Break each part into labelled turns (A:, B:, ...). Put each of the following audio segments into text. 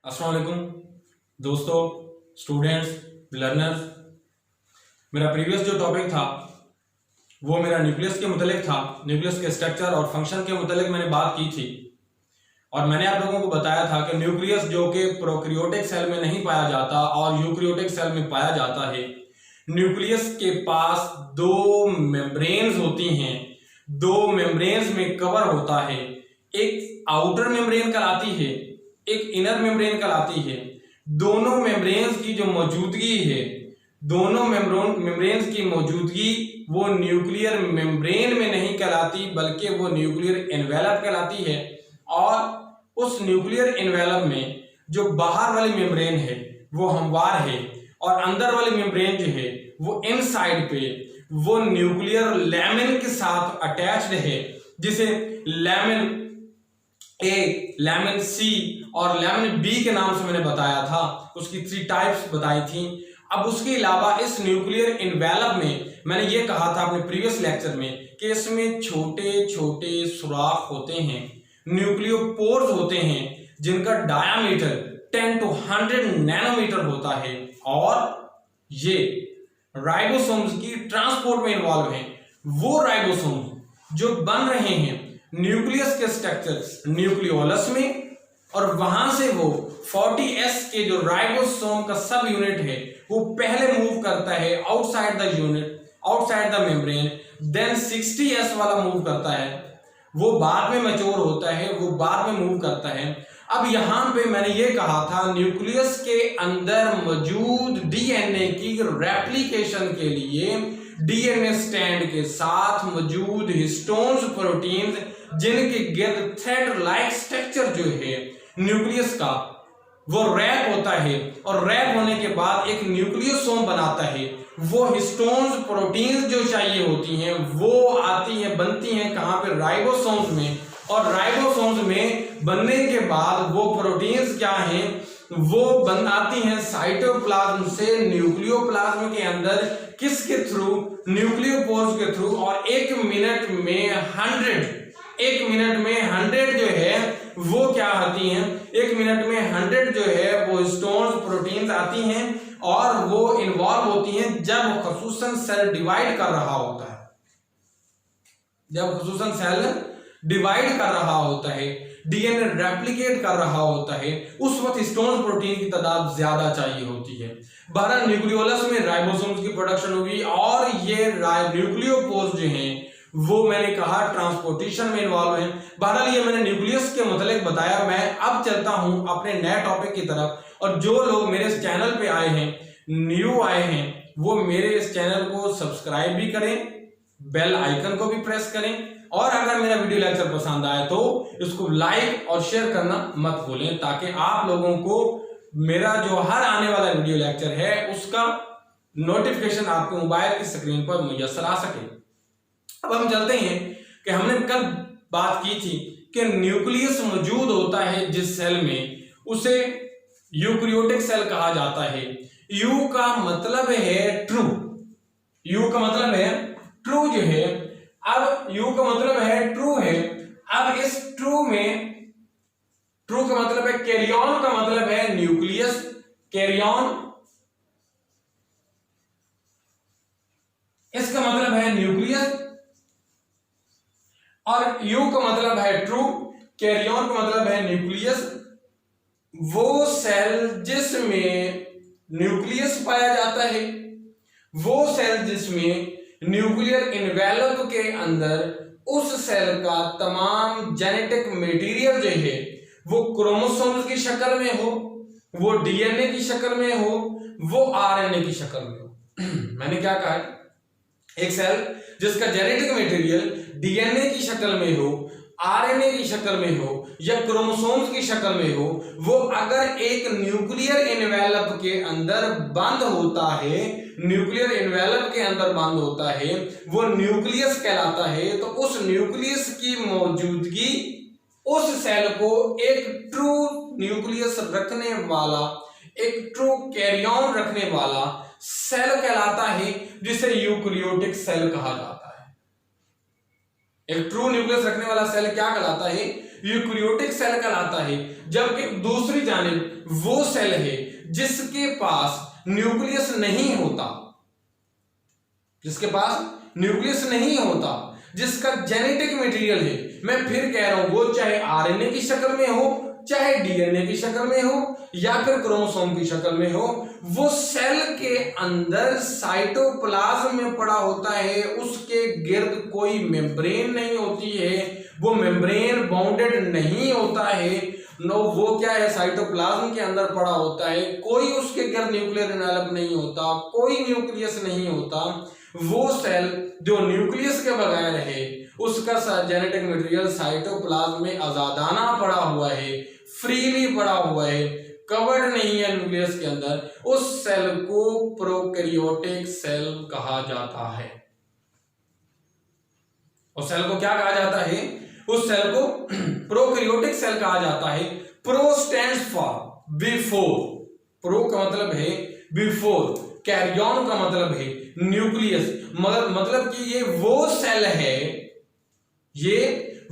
A: अस्सलाम वालेकुम दोस्तों, स्टूडेंट्स, लर्नर्स। मेरा प्रीवियस जो टॉपिक था वो मेरा न्यूक्लियस के मुतालिक था। न्यूक्लियस के स्ट्रक्चर और फंक्शन के मुतालिक मैंने बात की थी और मैंने आप लोगों को बताया था कि न्यूक्लियस जो कि प्रोकैरियोटिक सेल में नहीं पाया जाता और यूकैरियोटिक सेल में पाया जाता है। न्यूक्लियस के पास दो मेम्ब्रेन्स होती हैं, दो मेम्ब्रेन्स में कवर होता है। एक आउटर मेम्ब्रेन कहलाती है, एक इनर मेम्ब्रेन कहलाती है। दोनों मेम्ब्रेन्स की जो मौजूदगी है, दोनों मेम्ब्रेन्स की मौजूदगी वो न्यूक्लियर मेम्ब्रेन में नहीं कहलाती बल्कि वो न्यूक्लियर एनवेलप कहलाती है। और उस न्यूक्लियर एनवेलप में जो बाहर वाली मेम्ब्रेन है वो हमवार है और अंदर वाली मेम्ब्रेन जो है वो इनसाइड पे वो न्यूक्लियर लैमिन के साथ अटैच्ड है, जिसे लैमिन ए, लैमिन सी और लैमिन बी के नाम से मैंने बताया था। उसकी 3 टाइप्स बताई थी। अब उसके अलावा इस न्यूक्लियर एनवेलप में मैंने ये कहा था अपने प्रीवियस लेक्चर में कि इसमें छोटे छोटे सुराख होते हैं, न्यूक्लियोपोर्स होते हैं जिनका डायामीटर 10 to 100 नैनोमीटर होता है और ये राइबोसोम्स की ट्रांसपोर्ट में इन्वॉल्व हैं। वो राइबोसोम्स जो बन रहे हैं न्यूक्लियस के स्ट्रक्चर न्यूक्लियोलस में और वहां से वो 40S के जो राइबोसोम का सब यूनिट है वो पहले मूव करता है outside the unit, outside the membrane, then 60S वाला मूव करता है, वो बाद में मैच्योर होता है, वो बाद में मूव करता है। अब यहां पे मैंने ये कहा था न्यूक्लियस के अंदर मौजूद डीएनए की रेप्लिकेशन के लिए डीएनए स्टैंड के साथ मौजूद हिस्टोन्स प्रोटीन्स जिनके गिर्द थ्रेड लाइक स्ट्रक्चर जो है न्यूक्लियस का वो रैप होता है और रैप होने के बाद एक न्यूक्लियोसोम बनाता है। वो हिस्टोन्स प्रोटीन्स जो चाहिए होती हैं वो आती हैं, बनती हैं कहां पे? राइबोसोम्स में। और राइबोसोम्स में बनने के बाद वो प्रोटीन्स क्या हैं? वो बन आती हैं साइटोप्लाज्म से न्यूक्लियोप्लाज्म के अंदर। किसके थ्रू? न्यूक्लियोपोर्स के थ्रू। और 1 मिनट में 100 जो है वो क्या आती हैं? 1 मिनट में 100 जो है वो हिस्टोन्स प्रोटीन्स आती हैं और वो इन्वॉल्व होती हैं जब खसूसन सेल डिवाइड कर रहा होता है। जब खसूसन सेल डिवाइड कर रहा होता है, डीएनए रेप्लिकेट कर रहा होता है, उस वक्त हिस्टोन प्रोटीन की तादाद ज्यादा चाहिए होती है। बहरहाल न्यूक्लियोलस में राइबोसोम्स की प्रोडक्शन होगी और ये न्यूक्लियोपोर्स जो हैं वो मैंने कहा ट्रांसपोर्टेशन में इन्वॉल्व है। बहरहाल ये मैंने न्यूक्लियस के मुतालिक बताया। मैं अब चलता हूं अपने नए टॉपिक की तरफ। और जो लोग मेरे इस चैनल पे आए हैं, न्यू आए हैं, वो मेरे इस चैनल को सब्सक्राइब भी करें, बेल आइकन को भी प्रेस करें और अगर मेरा वीडियो लेक्चर पसंद आए तो इसको लाइक और शेयर करना मत भूलें ताकि आप लोगों को मेरा जो हर आने वाला वीडियो लेक्चर है उसका नोटिफिकेशन आपके मोबाइल की स्क्रीन पर मुयस्सर आ सके। अब हम चलते हैं कि हमने कल बात की थी कि न्यूक्लियस मौजूद होता है जिस सेल में, उसे यूकैरियोटिक सेल कहा जाता है। यू का मतलब है ट्रू, यू का मतलब है ट्रू जो है। अब यू का मतलब है ट्रू है। अब इस ट्रू में, ट्रू का मतलब है कैरियन, का मतलब है न्यूक्लियस, कैरियन, इसका मतलब है न्यूक्लियस। और यू का मतलब है ट्रू, कैरियन का मतलब है न्यूक्लियस। वो सेल जिसमें न्यूक्लियस पाया जाता है, वो सेल जिसमें न्यूक्लियर एनवेलप के अंदर उस सेल का तमाम जेनेटिक मटेरियल जो है वो क्रोमोसोम्स की शक्ल में हो, वो डीएनए की शक्ल में हो, वो आरएनए की शक्ल में हो। मैंने क्या कहा? एक सेल जिसका जेनेटिक मटेरियल डीएनए की शक्ल में हो, आरएनए की शक्ल में हो या क्रोमोसोम्स की शक्ल में हो, वो अगर एक न्यूक्लियर एनवेलप के अंदर बंद होता है, न्यूक्लियर एनवेलप के अंदर बंद होता है, वो न्यूक्लियस कहलाता है। तो उस न्यूक्लियस की मौजूदगी उस सेल को एक ट्रू न्यूक्लियस रखने वाला, एक ट्रू कैरियन रखने वाला सेल कहलाता है, जिसे यूकैरियोटिक सेल कहा जाता है। एक ट्रू न्यूक्लियस रखने वाला सेल क्या कहलाता है? यूकेरियोटिक सेल कहलाता है। जबकि दूसरी जानिब वो सेल है जिसके पास न्यूक्लियस नहीं होता, जिसके पास न्यूक्लियस नहीं होता, जिसका जेनेटिक मटेरियल है, मैं फिर कह रहा हूं, वो चाहे आरएनए की शक्ल में हो, चाहे डीएनए की शक्ल में हो, या फिर क्रोमोसोम की शक्ल में हो, वो सेल के अंदर साइटोप्लाज्म में पड़ा होता है, उसके गिर्द कोई मेम्ब्रेन नहीं होती है, वो मेम्ब्रेन बाउंडेड नहीं होता है, नो वो क्या है, साइटोप्लाज्म के अंदर पड़ा होता है, कोई उसके गिर्द न्यूक्लियर एनवेलप नहीं होता, कोई न्यूक्लियस नहीं होता। वो सेल जो न्यूक्लियस के बगैर है, उसका जेनेटिक मटेरियल साइटोप्लाज्म में आजादाना पड़ा हुआ है, फ्रीली पड़ा हुआ है, कवर्ड नहीं है न्यूक्लियस के अंदर, उस सेल को प्रोकैरियोटिक सेल कहा जाता है। उस सेल को क्या कहा जाता है? उस सेल को प्रोकैरियोटिक सेल कहा जाता है। Pro stands for before, pro का मतलब है बिफोर, कैरियन का मतलब है न्यूक्लियस, मतलब कि ये वो सेल है, ये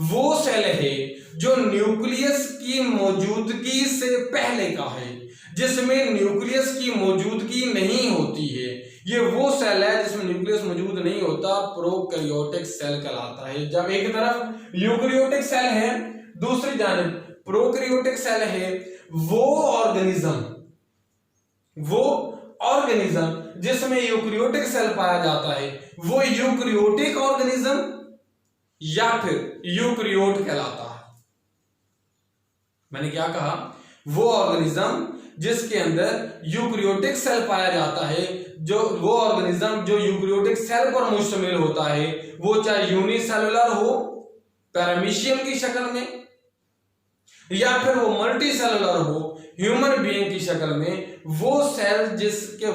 A: वो सेल है जो न्यूक्लियस की मौजूदगी से पहले का है, जिसमें न्यूक्लियस की मौजूदगी नहीं होती है। ये वो सेल है जिसमें न्यूक्लियस मौजूद नहीं होता, प्रोकैरियोटिक सेल कहलाता है। जब एक तरफ यूकेरियोटिक सेल है, दूसरी जानिब प्रोकैरियोटिक सेल है, वो ऑर्गेनिज्म जिसमें यूकेरियोटिक सेल पाया जाता है, वो यूकेरियोटिक ऑर्गेनिज्म या फिर यूकेरियोट कहलाता है। मैंने क्या कहा? वो ऑर्गेनिज्म जिसके अंदर यूकेरियोटिक सेल पाया जाता है, जो वो ऑर्गेनिज्म जो यूकेरियोटिक सेल पर मुश्तमिल होता है, वो चाहे यूनिसेलुलर हो पैरामीशियम की शक्ल में, या फिर वो मल्टी सेलुलर हो ह्यूमन बीइंग की शक्ल में, वो सेल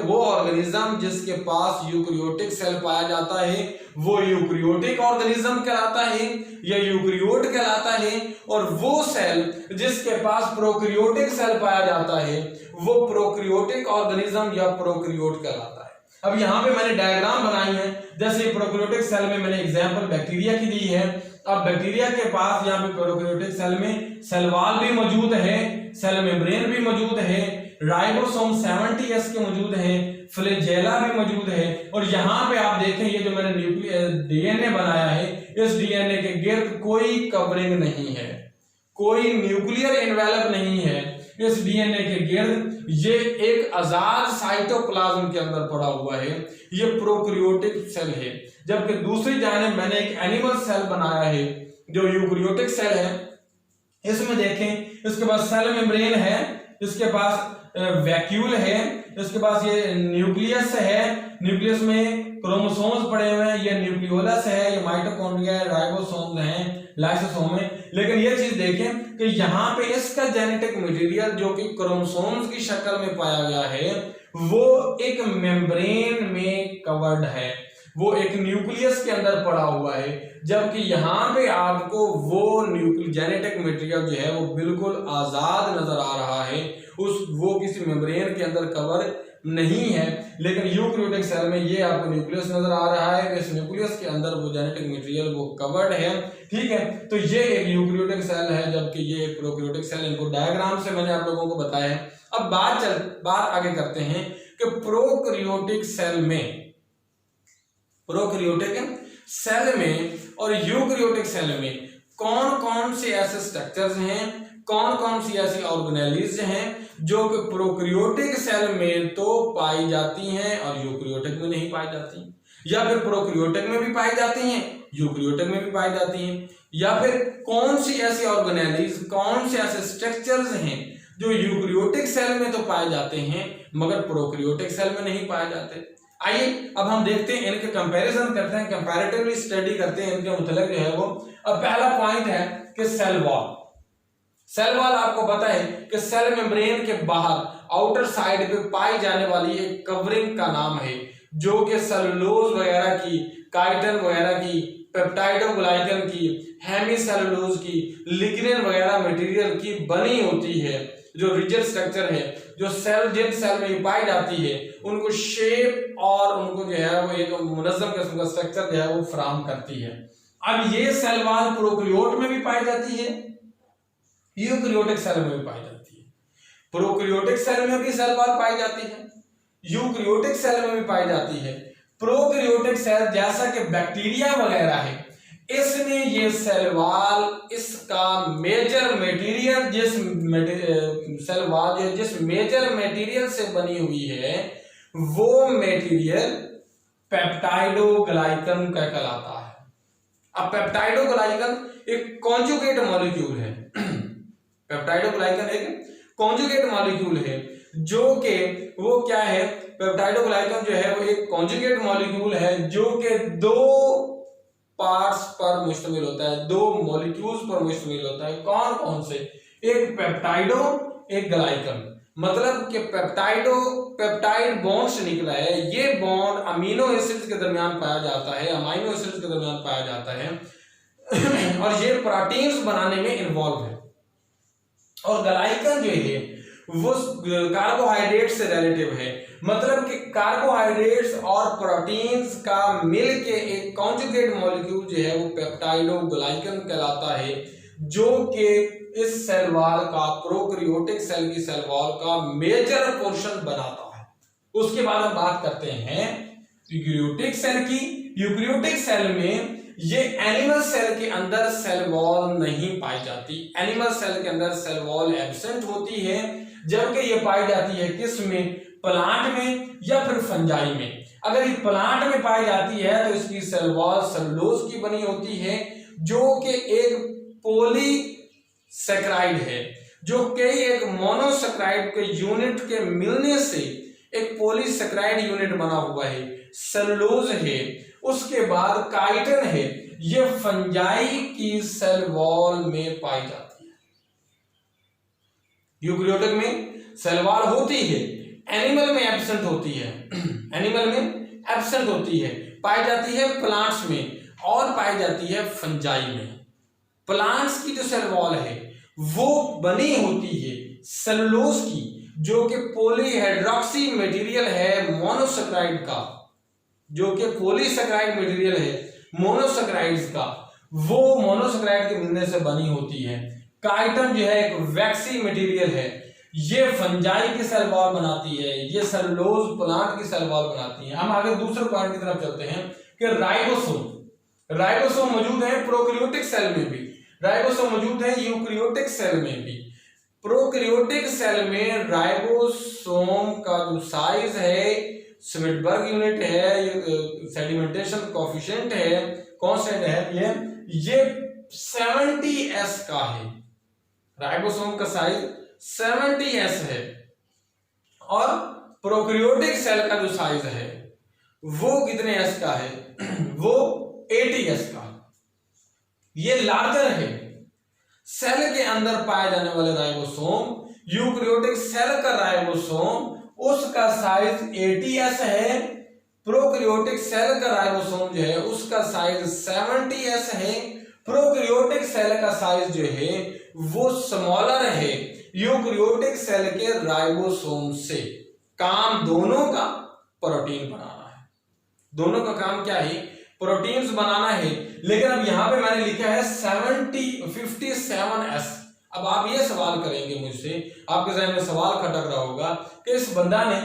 A: वो ऑर्गेनिज्म जिसके पास यूकेरियोटिक सेल पाया जाता है, वो यूकेरियोटिक ऑर्गेनिज्म कहलाता है या यूकेरियोट कहलाता है। और वो सेल जिसके पास प्रोकैरियोटिक सेल पाया जाता है, वो प्रोकैरियोटिक ऑर्गेनिज्म या प्रोकैरियोट कहलाता है। अब यहाँ पे मैंने डायग्राम बनाई है, जैसे प्रोकैरियोटिक सेल में मैंने एग्जांपल बैक्टीरिया की दी है। अब बैक्टीरिया के पास यहाँ पे प्रोकैरियोटिक सेल में सेल वॉल भी मौजूद है, सेल मेम्ब्रेन भी मौजूद है, राइबोसोम 70S के मौजूद है, फ्लैजेला भी मौजूद है। और यहाँ पे आप देखें, ये जो मैंने डीएनए बनाया है, इस डीएनए के गिर्द कोई कवरिंग नहीं है, कोई न्यूक्लियर एनवेलप नहीं है इस डीएनए के गिर्द। ये एक आजाद साइटोप्लाज्म के अंदर पड़ा हुआ है, ये प्रोकैरियोटिक सेल है। जबकि दूसरी जानिब मैंने एक एनिमल सेल बनाया है जो यूकेरियोटिक सेल है। इसमें देखें, इसके पास सेल मेम्ब्रेन है, इसके पास वैक्यूल है, इसके पास ये न्यूक्लियस है, न्यूक्लियस में क्रोमोसोम्स पड़े हुए हैं, ये न्यूक्लियोलस है, ये माइटोकॉन्ड्रिया है, राइबोसोम्स हैं, लाइसोसोम है। लेकिन ये चीज देखें कि यहाँ पे इसका जेनेटिक मटेरियल जो कि क्रोमोसोम्स की शक्ल में पाया गया है, वो एक मेम्ब्रेन में कवर्ड है, वो एक न्यूक्लियस के अंदर पड़ा हुआ है। जबकि यहाँ पे आपको वो जेनेटिक मटेरियल जो है वो बिल्कुल आजाद नजर आ रहा है, वो किसी मेम्ब्रेन के अंदर कवर नहीं है। लेकिन यूकेरियोटिक सेल में ये आपको न्यूक्लियस नजर आ रहा है, इस न्यूक्लियस के अंदर वो जेनेटिक मटेरियल वो कवर्ड है। ठीक है, तो ये एक यूकेरियोटिक सेल है, जबकि ये एक प्रोकैरियोटिक सेल। इनको डायग्राम से मैंने आप लोगों को बताया है। अब बात आगे करते हैं कि प्रोकैरियोटिक सेल में और यूकेरियोटिक सेल में कौन कौन से ऐसे स्ट्रक्चर्स हैं, कौन कौन सी ऐसी ऑर्गेनेलिज हैं जो कि प्रोकैरियोटिक सेल में तो पाई जाती हैं और यूकेरियोटिक में नहीं पाई जाती, या फिर प्रोकैरियोटिक में भी पाई जाती हैं, यूकेरियोटिक में भी पाई जाती हैं, या फिर कौन सी ऐसी ऑर्गेनेलिज, कौन से ऐसे स्ट्रक्चर्स हैं जो यूकेरियोटिक सेल में तो पाए जाते हैं मगर प्रोकैरियोटिक सेल में नहीं पाए जाते। आइए अब हम देखते हैं, इनके कंपैरिजन करते हैं, कंपैरेटिवली स्टडी करते हैं इनके मुतल्लिक जो है वो। अब पहला पॉइंट है कि सेल वॉल। सेल वॉल आपको पता है कि सेल मेम्ब्रेन के बाहर आउटर साइड पे पाई जाने वाली एक कवरिंग का नाम है, जो कि सेलुलोज वगैरह की, काइटिन वगैरह की, पेप्टाइडोग्लाइकन की, हेमीसेलुलोज की, लिग्निन वगैरह मटेरियल की बनी होती है। जो रिजिड स्ट्रक्चर है, जो जिन सेल में पाई जाती है, उनको शेप और उनको जो है वो एक मुनज़्ज़म किस्म का स्ट्रक्चर जो है वो फराहम करती है। अब ये सेल वॉल प्रोकैरियोट में भी पाई जाती है यूकैरियोटिक सेल में भी पाई जाती है। प्रोकैरियोटिक सेल में भी सेल वॉल पाई जाती है, यूकैरियोटिक सेल में भी पाई जाती है। प्रोकैरियोटिक सेल जैसा कि बैक्टीरिया वगैरह है, इसमें ये सेल वॉल इसका मेजर मटेरियल सेल वॉल जिस मेजर मटेरियल से बनी हुई है वो मटेरियल पेप्टाइडोग्लाइकन का कहलाता है। अब पेप्टाइडोग्लाइकन एक कॉन्जुगेट मॉलिक्यूल है। पेप्टाइडोग्लाइकन एक कॉन्जुगेट मॉलिक्यूल है जो कि वो क्या है, पेप्टाइडोग्लाइकन जो है वो एक कॉन्जुगेट मॉलिक्यूल है जो कि दो पार्ट्स पर मुश्तमिल होता है, दो मॉलिक्यूल्स पर मुश्तमिल होता है। कौन कौन से? एक पेप्टाइडो, एक ग्लाइकन। मतलब कि पेप्टाइड बॉन्ड से निकला है। ये बॉन्ड अमीनो एसिड्स के दरमियान पाया जाता है, अमाइनो एसिड्स के दरमियान पाया जाता है और ये प्रोटीन्स बनाने में इन्वॉल्व है। और ग्लाइकन जो है वो कार्बोहाइड्रेट से रिलेटिव है। मतलब कि कार्बोहाइड्रेट्स और प्रोटीन्स का मिलके एक कॉन्जुगेट मॉलिक्यूल जो है वो पेप्टाइडोग्लाइकन कहलाता है, जो कि इस सेल वॉल का, प्रोकैरियोटिक सेल की सेल वॉल का मेजर पोर्शन बनाता है। उसके बाद हम बात करते हैं यूकैरियोटिक सेल की। यूकैरियोटिक सेल में ये एनिमल सेल के अंदर सेल वॉल नहीं पाई जाती। एनिमल सेल के अंदर सेल वॉल एब्सेंट होती है, जबकि ये पाई जाती है किस में? प्लांट में या फिर फंजाई में। अगर ये प्लांट में पाई जाती है तो इसकी सेल वॉल सेलुलोज की बनी होती है, जो कि एक पॉलीसेकेराइड है, जो कई एक मोनोसेकेराइड के यूनिट के मिलने से एक पॉलीसेकेराइड यूनिट बना हुआ है, सेलुलोज है। उसके बाद काइटिन है। ये फंजाई की सेल वॉल में पाई जाती है। यूकैरियोटिक में सेल वॉल होती है, एनिमल में एब्सेंट होती है। एनिमल में एब्सेंट होती है, पाई जाती है प्लांट्स में और पाई जाती है फंजाई में। प्लांट्स की जो सेल वॉल है वो बनी होती है सेलुलोज की, जो कि पॉलीहाइड्रोक्सी मटेरियल है मोनोसेकेराइड का, जो कि पॉलीसेकेराइड मटेरियल है मोनोसेकेराइड्स का, वो मोनोसेकेराइड के मिलने से बनी होती है। काइटिन जो है एक वैक्सी मटेरियल है, ये फंजाई की सेल वॉल बनाती है, ये सेलुलोज प्लांट की सेल वॉल बनाती है। हम आगे दूसरे पॉइंट की तरफ चलते हैं कि राइबोसोम मौजूद है प्रोकैरियोटिक सेल में भी, राइबोसोम मौजूद है यूकैरियोटिक सेल में भी। प्रोकैरियोटिक सेल में राइबोसोम का जो साइज है, स्मिडबर्ग यूनिट है, सेडिमेंटेशन कोएफिशिएंट है, कांस्टेंट है, ये 70s का है। राइबोसोम का साइज 70s है और प्रोकैरियोटिक सेल का जो साइज है वो कितने s का है? वो 80s का। ये लार्जर है। सेल के अंदर पाए जाने वाले राइबोसोम, यूकैरियोटिक सेल का राइबोसोम, उसका साइज 80s है। प्रोकैरियोटिक सेल का राइबोसोम जो है उसका साइज 70s है। प्रोकैरियोटिक सेल का साइज जो है वो स्मॉलर है यूकैरियोटिक सेल के राइबोसोम से। काम दोनों का प्रोटीन बनाना है। दोनों का काम क्या है? प्रोटीन्स बनाना है। लेकिन अब यहां पे मैंने लिखा है 57s। अब आप ये सवाल करेंगे मुझसे, आपके जहन में सवाल खटक रहा होगा कि इस बंदा ने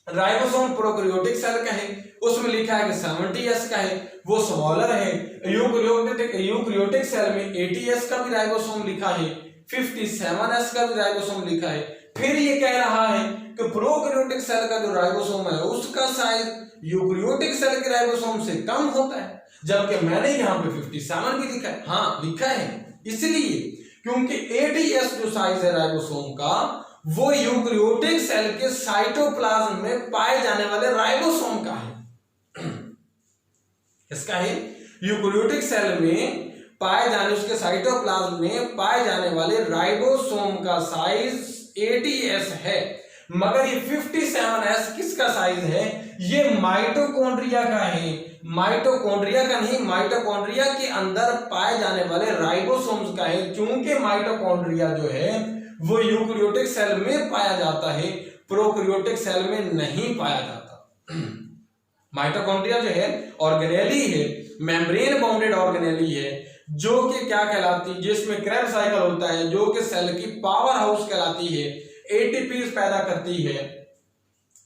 A: राइबोसोम प्रोकैरियोटिक सेल का है, उसमें लिखा है कि 70s का है, वो स्मॉलर है। यूकैरियोटिक सेल में 80s का भी राइबोसोम लिखा है, 57s का भी राइबोसोम लिखा है। फिर ये कह रहा है कि प्रोकैरियोटिक सेल का जो राइबोसोम है उसका साइज यूकैरियोटिक सेल के राइबोसोम से कम होता है, जबकि मैंने यहाँ पे 57 भी लिखा है। हाँ लिखा है इसलिए क्योंकि 80s जो साइज है राइबोसोम का वो यूकैरियोटिक सेल के साइटोप्लाज्म में पाए जाने वाले राइबोसोम का है। इसका है यूकैरियोटिक सेल में पाए जाने, उसके साइटोप्लाज्म में पाए जाने वाले राइबोसोम का साइज 80s है। मगर ये 57s किसका साइज है? ये माइटोकॉन्ड्रिया का है। माइटोकॉन्ड्रिया का नहीं, माइटोकॉन्ड्रिया के अंदर पाए जाने वाले राइबोसोम्स का है। चूंकि माइटोकॉन्ड्रिया जो है वो यूकैरियोटिक सेल में पाया जाता है, प्रोकैरियोटिक सेल में नहीं पाया जाता। माइटोकॉन्ड्रिया जो है ऑर्गेनेली है, मेम्ब्रेन बाउंडेड ऑर्गेनेली है, जो कि क्या कहलाती है, जिसमें क्रेब्स साइकिल होता है, जो कि सेल की पावर हाउस कहलाती है, एटीपी पैदा करती है।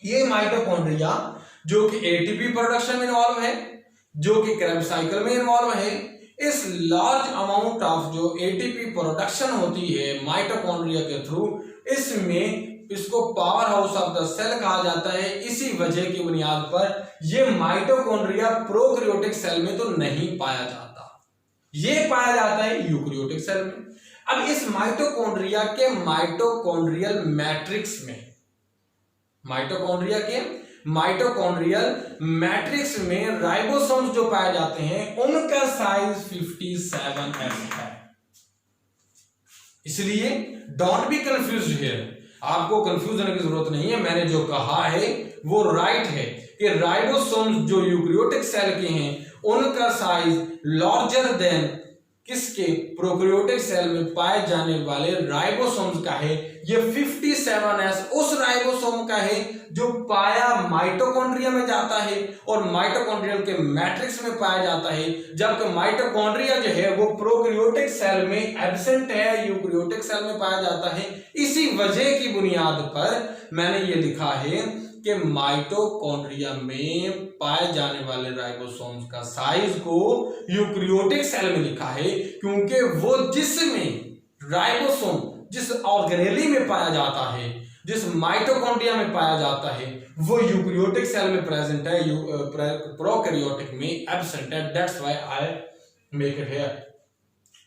A: ये माइटोकॉन्ड्रिया जो कि एटीपी प्रोडक्शन में इन्वॉल्व है, जो कि क्रेब्स साइकिल में इन्वॉल्व है, इस लार्ज अमाउंट ऑफ जो एटीपी प्रोडक्शन होती है माइटोकॉन्ड्रिया के थ्रू, इसमें इसको power house of the cell कहा जाता है। इसी वजह की बुनियाद पर यह माइटोकॉन्ड्रिया प्रोकैरियोटिक सेल में तो नहीं पाया जाता, ये पाया जाता है यूकैरियोटिक सेल में। अब इस माइटोकॉन्ड्रिया के माइटोकॉन्ड्रियल मैट्रिक्स में, माइटोकॉन्ड्रिया के माइटोकॉन्ड्रियल मैट्रिक्स में राइबोसोम्स जो पाए जाते हैं उनका साइज 57S है। इसलिए डोंट बी कंफ्यूज्ड हियर, आपको कंफ्यूज होने की जरूरत नहीं है। मैंने जो कहा है वो राइट है कि राइबोसोम्स जो यूकैरियोटिक सेल के हैं उनका साइज लार्जर देन किसके, प्रोकैरियोटिक सेल में पाए जाने वाले राइबोसोम्स का है। ये 57S उस राइबोसोम का है जो पाया माइटोकॉन्ड्रिया में जाता है और माइटोकॉन्ड्रियल के मैट्रिक्स में पाया जाता है, जबकि माइटोकॉन्ड्रिया जो है वो प्रोकैरियोटिक सेल में एब्सेंट है, यूकैरियोटिक सेल में पाया जाता है। इसी वजह की बुनियाद पर मैंने ये लिखा है कि माइटोकॉन्ड्रिया में पाए जाने वाले राइबोसोम्स का साइज को यूकैरियोटिक सेल में लिखा है, क्योंकि वो जिसमें राइबोसोम जिस ऑर्गेनेली में पाया जाता है, जिस माइटोकॉन्ड्रिया में पाया जाता है, वो यूकैरियोटिक सेल में प्रेजेंट है, प्रोकैरियोटिक में एब्सेंट है। That's why I make it here.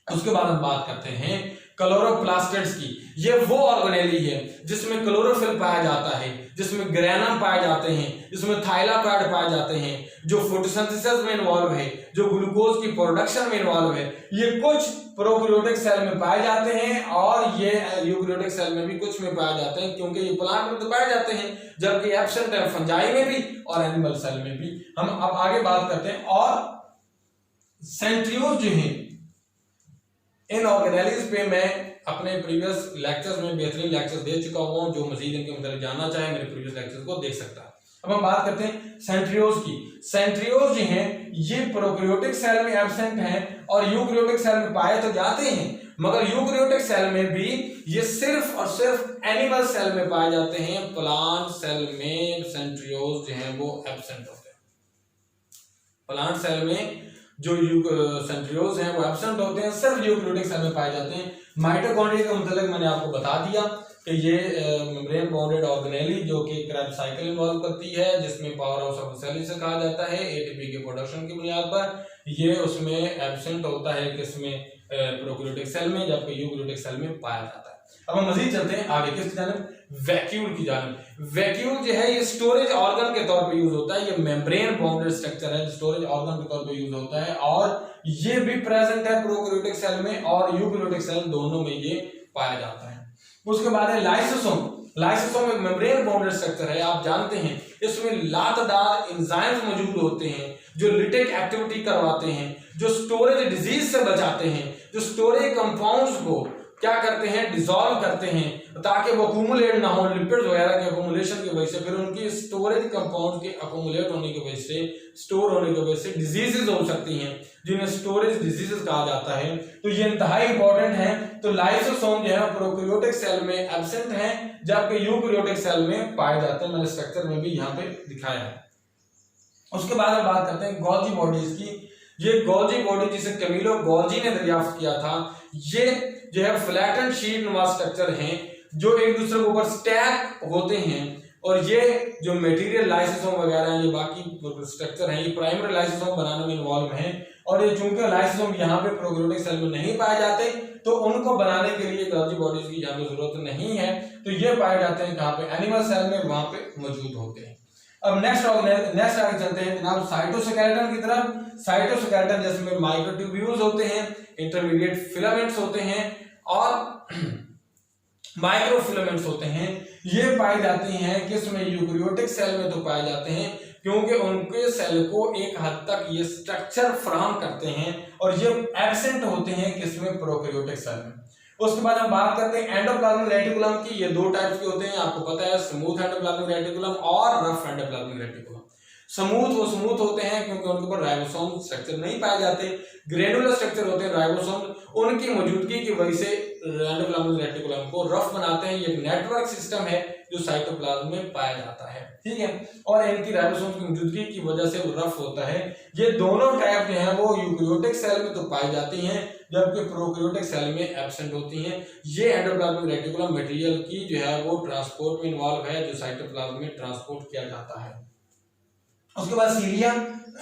A: उसके बाद हम बात करते हैं क्लोरोप्लास्टिड्स की। ये वो ऑर्गेनेली है जिसमें क्लोरोफिल पाया जाता है, जिसमें ग्रेनम पाए जाते हैं, जिसमें थाइलाकॉइड पाए जाते हैं, जो फोटोसिंथेसिस में इन्वॉल्व है, जो ग्लूकोज की प्रोडक्शन में इन्वॉल्व है। ये कुछ प्रोकैरियोटिक सेल में पाए जाते हैं और ये यूकैरियोटिक सेल में भी कुछ में पाए जाते हैं, क्योंकि ये प्लांट में तो पाए जाते हैं, जबकि एब्सेंट है फंजाई में भी और एनिमल सेल में भी। हम अब आगे बात करते हैं। और सेंट्रियोज जो है इन ऑर्गेनेलीज पे मैं अपने प्रीवियस लेक्चर्स में बेहतरीन लेक्चर्स दे चुका हूं। जो मजीद इनके मतलब जानना चाहे मेरे प्रीवियस लेक्चर्स को देख सकता है। अब हम बात करते हैं सेंट्रियोज की। सेंट्रियोज जो हैं ये प्रोकैरियोटिक सेल में एब्सेंट हैं और यूकैरियोटिक सेल में पाए तो जाते हैं, मगर यूकैरियोटिक सेल में भी ये सिर्फ और सिर्फ एनिमल सेल में पाए जाते हैं। प्लांट सेल में सेंट्रियोज जो हैं वो एब्सेंट होते हैं। प्लांट सेल में जो सेंट्रियोज हैं वो एब्सेंट होते हैं, सिर्फ यूकैरियोटिक सेल में पाए जाते हैं। माइटोकॉन्ड्रिया के मतलब मैंने आपको बता दिया कि ये मेम्ब्रेन बाउंडेड ऑर्गेनेली जो कि क्रेब्स साइकिल इन्वॉल्व करती है, जिसमें पावर हाउस ऑफ सेल इसे कहा जाता है। एटीपी के प्रोडक्शन की बुनियाद पर ये उसमें एब्सेंट होता है, किसमें, प्रोकैरियोटिक सेल में, जबकि यूकैरियोटिक सेल में पाया जाता है। अब हम मजीद चलते हैं आगे किसकी जानिब, वैक्यूल की जानिब। वैक्यूल जो है ये स्टोरेज ऑर्गन के तौर पे यूज होता है। ये मेम्ब्रेन बाउंडेड स्ट्रक्चर है, स्टोरेज ऑर्गन के तौर पे यूज होता है और ये भी प्रेजेंट है प्रोकैरियोटिक सेल में और यूकैरियोटिक सेल दोनों में ये पाया जाता है। उसके बाद है लाइसोसोम। लाइसोसोम एक मेम्ब्रेन बाउंडेड स्ट्रक्चर है, आप जानते हैं। इसमें लातदार एंजाइम्स मौजूद होते हैं जो लिटिक एक्टिविटी करवाते हैं, जो स्टोरेज डिजीज से बचाते हैं, जो स्टोरेज कंपाउंड्स को क्या करते हैं, डिसॉल्व करते हैं ताकि वो अक्यूमुलेट ना हो, लिपिड्स वगैरह के अक्यूमुलेशन की वजह से, फिर उनकी स्टोरेज कंपाउंड के अक्यूमुलेट होने की वजह से, स्टोर होने की वजह से डिजीजेस हो सकती हैं, जिन्हें स्टोरेज डिजीजेस कहा जाता है। तो ये इंतहाई इंपॉर्टेंट है। तो लाइसोसोम जो है प्रोकैरियोटिक सेल में एब्सेंट है, जबकि यूकैरियोटिक सेल में पाए जाते हैं। मैंने स्ट्रक्चर में भी यहाँ पे दिखाया है। उसके बाद हम बात करते हैं गोल्जी बॉडीज की। ये गोल्जी बॉडी जिसे कैमिलो गोल्जी ने दरियाफ्त किया था, ये जो है फ्लैटेंड शीट नुमा स्ट्रक्चर हैं जो एक दूसरे के ऊपर स्टैक होते हैं। और ये जो मटेरियल लाइसोसोम वगैरह हैं, ये बाकी स्ट्रक्चर हैं, ये प्राइमरी लाइसोसोम बनाने में इन्वॉल्व हैं। और ये चूंकि लाइसोसोम यहाँ पे प्रोकैरियोटिक सेल में नहीं पाए जाते, तो उनको बनाने के लिए गोल्जी बॉडीज की यहाँ पे जरूरत नहीं है। तो ये पाए जाते हैं कहाँ पे, एनिमल सेल में, वहां पे मौजूद होते हैं। अब नेक्स्ट आगे चलते हैं जनाब साइटोस्केलेटन की तरफ। साइटोस्केलेटन जिसमें माइक्रोट्यूब्यूल्स होते हैं, इंटरमीडिएट फिलामेंट्स होते हैं और माइक्रोफिलामेंट्स होते हैं। ये पाए जाते हैं किसमें, यूकैरियोटिक सेल में तो पाए जाते हैं, क्योंकि उनके सेल को एक हद तक ये स्ट्रक्चर फराहम करते हैं और ये एब्सेंट होते हैं किसमें, प्रोकैरियोटिक सेल में। उसके बाद हम बात करते हैं एंडोप्लाज्मिक रेटिकुलम की। ये दो टाइप्स के होते हैं, आपको पता है, स्मूथ एंडोप्लाज्मिक रेटिकुलम और रफ एंडोप्लाज्मिक रेटिकुलम। स्मूथ वो स्मूथ होते हैं क्योंकि उनके ऊपर राइबोसोम स्ट्रक्चर नहीं पाए जाते। ग्रेनुलर स्ट्रक्चर होते हैं राइबोसोम, उनकी मौजूदगी की वजह से एंडोप्लाज्मिक रेटिकुलम को रफ बनाते हैं। ये नेटवर्क सिस्टम है जो साइटोप्लाज्म में पाया जाता है, ठीक है, और इनकी राइबोसोम की मौजूदगी की वजह से वो रफ होता है। ये दोनों टाइप जो है वो यूकेरियोटिक सेल में तो पाई जाती हैं, जबकि प्रोकैरियोटिक सेल में एब्सेंट होती हैं। ये एंडोप्लाज्मिक रेटिकुलम मटेरियल की जो है वो ट्रांसपोर्ट में इन्वॉल्व है, जो साइटोप्लाज्म में ट्रांसपोर्ट किया जाता है। उसके बाद सीलिया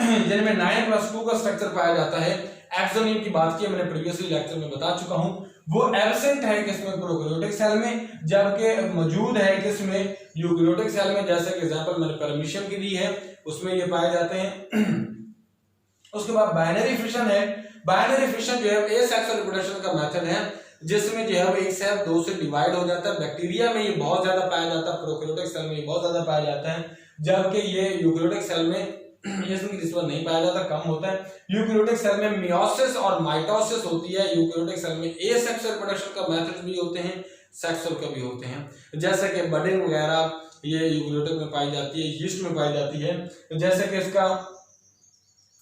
A: जिनमें 9+2 का स्ट्रक्चर पाया जाता है। एक्सोनियम की बात की मैंने प्रीवियसली लेक्चर में बता चुका हूं, वो एब्सेंट है किसमें, प्रोकैरियोटिक सेल में, जबकि मौजूद है किसमें, यूकेरियोटिक सेल में। जैसे कि एग्जांपल मैंने परमिशन की दी है, उसमें ये पाए जाते हैं। उसके बाद बाइनरी फिशन है। बाइनरी फिशन जो है एसेक्सुअल रिप्रोडक्शन का मेथड है, जिसमें जो है एक सेल दो से डिवाइड हो जाता है। बैक्टीरिया में ये बहुत ज्यादा पाया जाता है, प्रोकैरियोटिक सेल में ये बहुत ज्यादा पाया जाता है, जबकि ये यूकेरियोटिक सेल में इसमें रिश्वत नहीं पाया जाता, कम होता है। यूकेरियोटिक सेल में मियोसिस और माइटोसिस होती है। यूकेरियोटिक सेल में एसेक्सुअल रिप्रोडक्शन का मेथड भी होते हैं, सेक्सुअल का भी होते हैं। जैसे कि बडिंग वगैरह ये यूकेरियोटिक में पाई जाती है, यीस्ट में पाई जाती है। जैसे कि इसका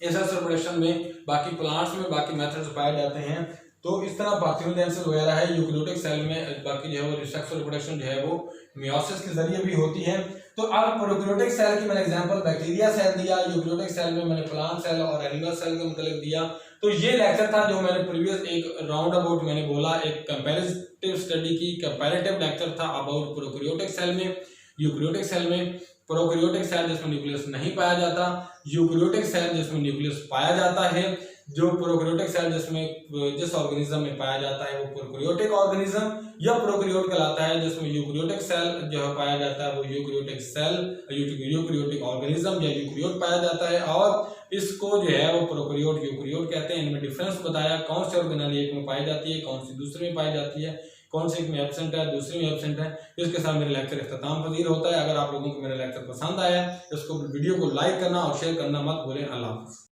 A: एसेक्सुअल रिप्रोडक्शन में बाकी प्लांट्स में बाकी मेथड्स पाए जाते हैं। तो इस तरह पार्थियोडेंसिस वगैरह है यूकेरियोटिक सेल में, बाकी जो है वो सेक्सुअल रिप्रोडक्शन जो है वो मियोसिस के जरिए भी होती है। तो अब प्रोकैरियोटिक सेल की मैंने एग्जांपल बैक्टीरिया सेल दिया, यूकेरियोटिक सेल में मैंने प्लांट सेल और एनिमल सेल के मतलब दिया। तो ये लेक्चर था जो मैंने प्रीवियस एक राउंड अबाउट मैंने बोला, एक कंपैरेटिव स्टडी की कंपैरेटिव लेक्चर था अबाउट प्रोकैरियोटिक सेल में, यूकेरियोटिक सेल में। प्रोकैरियोटिक सेल जिसमें न्यूक्लियस नहीं पाया जाता, यूकेरियोटिक सेल जिसमें न्यूक्लियस पाया जाता है। जो प्रोकैरियोटिक सेल जिस ऑर्गेनिज्म में पाया जाता है वो प्रोकैरियोटिक ऑर्गेनिज्म या प्रोकैरियोट कहलाता है। जिसमें यूकेरियोटिक सेल जो है पाया जाता है वो यूकेरियोटिक सेल, यूकेरियोटिक ऑर्गेनिज्म या यूकेरियोट पाया जाता है, और इसको जो है वो प्रोकैरियोट यूकेरियोट कहते हैं। इनमें डिफरेंस बताया, कौन से ऑर्गेनेल एक में पाई जाती है, कौन सी दूसरे में पाई जाती है, कौन से एक में एब्सेंट है, दूसरे में एब्सेंट है। इसके साथ मेरा लेक्चर इख्तिताम पजीर होता है। अगर आप लोगों को मेरा लेक्चर पसंद आया, इसको वीडियो को लाइक करना और शेयर करना मत भूलें। अल्लाह हाफ़िज़।